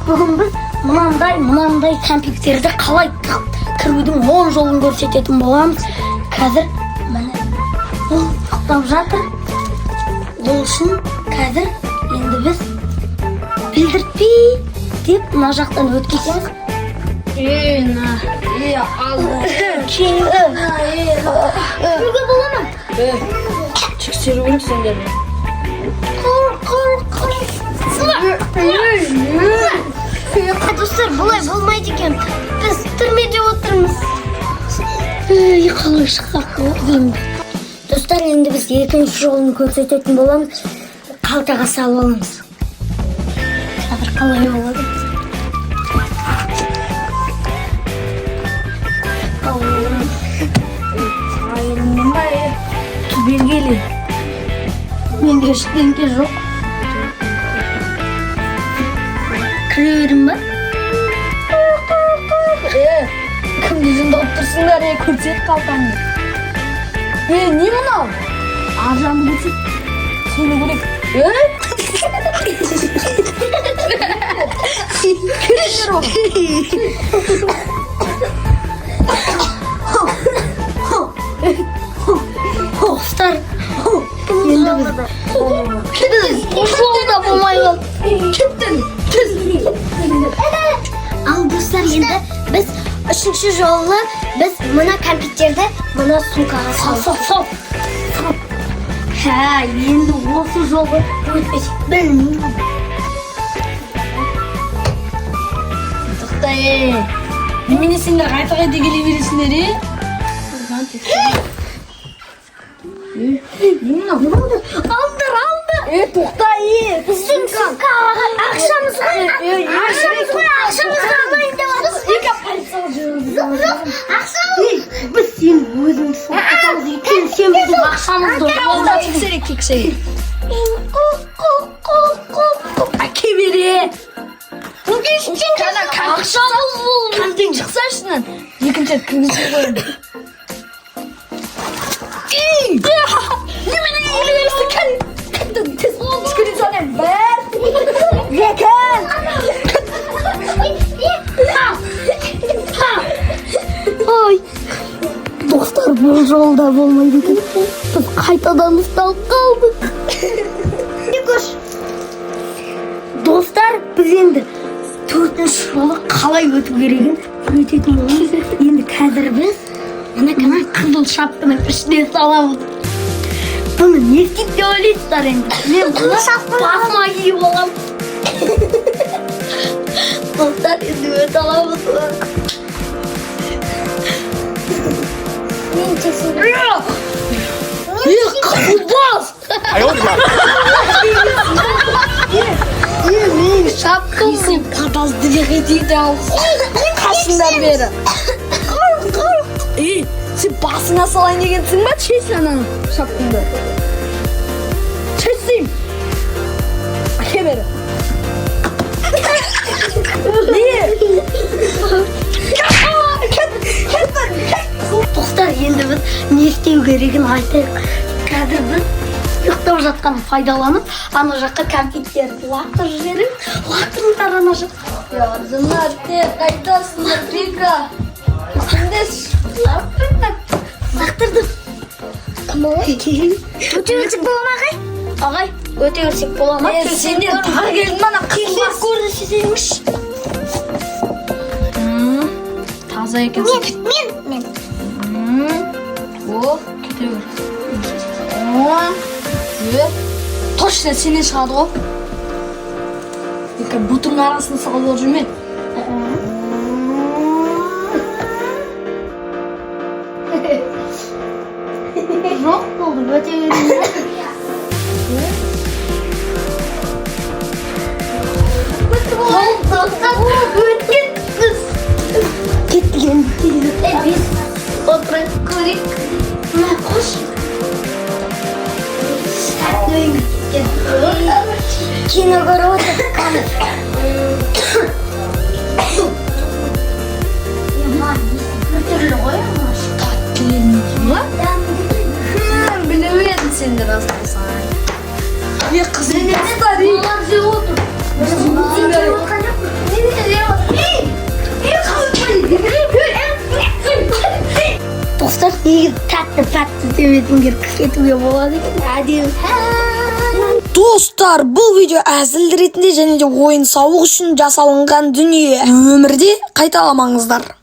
Бүгін біз мынандай компьютерді қалай кірудің 10 жолын көрсететін боламыз. Қазір міне бұл тоқтап жатыр. Ол үшін қазір енді біз білдіртпей деп мына жақтан өткіземіз. Алды. Кіруге бола ма? Тексеру керек сендерді. Достар, бұлай болмайды екен. Біз түрмеде отырмыз. Қалай шықсақ деймін. Достар, енді біз екінші жолын көрсететін боламыз. Қалтаға салып аламыз. Қазір қалай болады? Белгілі. Менде ештеңке жоқ. Кіре бердім ба? Кімді жындап тұрсыңдар, көрсет қалтаңды. Не мынау? Аржанды көрсет. Сені көрек. Кіресер ол. Достар, енді біз жолда болмай қалды. Ал достар, енді біз үшінші жолы біз мына компьютерді мына сумкаға салып. Енді осы жолы өтпесек білмеймін. Тоқтай. Немене сендер қайта келе бересіңдер, Алды. Тоқтай. Біздің сумкаға ақшамыз ғой. Ақшамызға алайындамыз. Біз сен өзіңді соқтатамыз екен. Сен біздің ақшамызды Тексерек. Әке бере. Ақшамыз бол. Кәмтен шықса ішінен. Екінші рет кіргізіп қойын. Немене елерсің? Кәмтен тез бол. Скрин санен. Бір. Екі. Ой, достар, бұл жолда болмайды екен. Біз қайтадан ұсталып қалдық. Достар, біз енді төртінші жолы қалай өту керегін өтетін боламыз. Енді қазір біз мына қызыл шапканың ішіне саламыз. Бұны не істейді деп ойлайсыздар енді? Мен бұны басыма киіп аламын. Достар, енді өте аламыз. Мен тексерем. Қылбас! Мен шапкам. Сен қатазды дейді алғыз. Қасыңдар бері. Сен басыңа салайын дегенсің ба? Чес ананы шапкаңды. Чесейм. Әке бері. Достар, енді біз не істеу керегін айтайық. Қазір біз ұйықтап жатқан пайдаланып, ана жаққа компьютерді лақтырып жіберіп, лақтырыңдар ана жаққа. Язынар, қайдасыңдар, Рика? Кімдес? Лақтырдым. Өте өрсек бола ма, ағай? Ағай, өте өрсек бола ма? Сендер тағы келдің мана қылбас. Көрсетеміш. Таза екенсің. Мен. О, кете бер. Точно сенен шығады ғой. Екі бұтың арасына салып ол жүрме. Жоқ болды, өте өрсек. Өткен біз. Кеткен. Біз отырып көрейік. Қош. Кино көріп отыр. Түрлі ғой. Біліп едім сендер асылсаң. Қызым, Олар жеп отыр. тәтті пәтті деп етіңдер кетуге болады екен әдемі. Достар, бұл видео әзіл ретінде және де ойын сауық үшін жасалынған дүние. Өмірде қайталамаңыздар.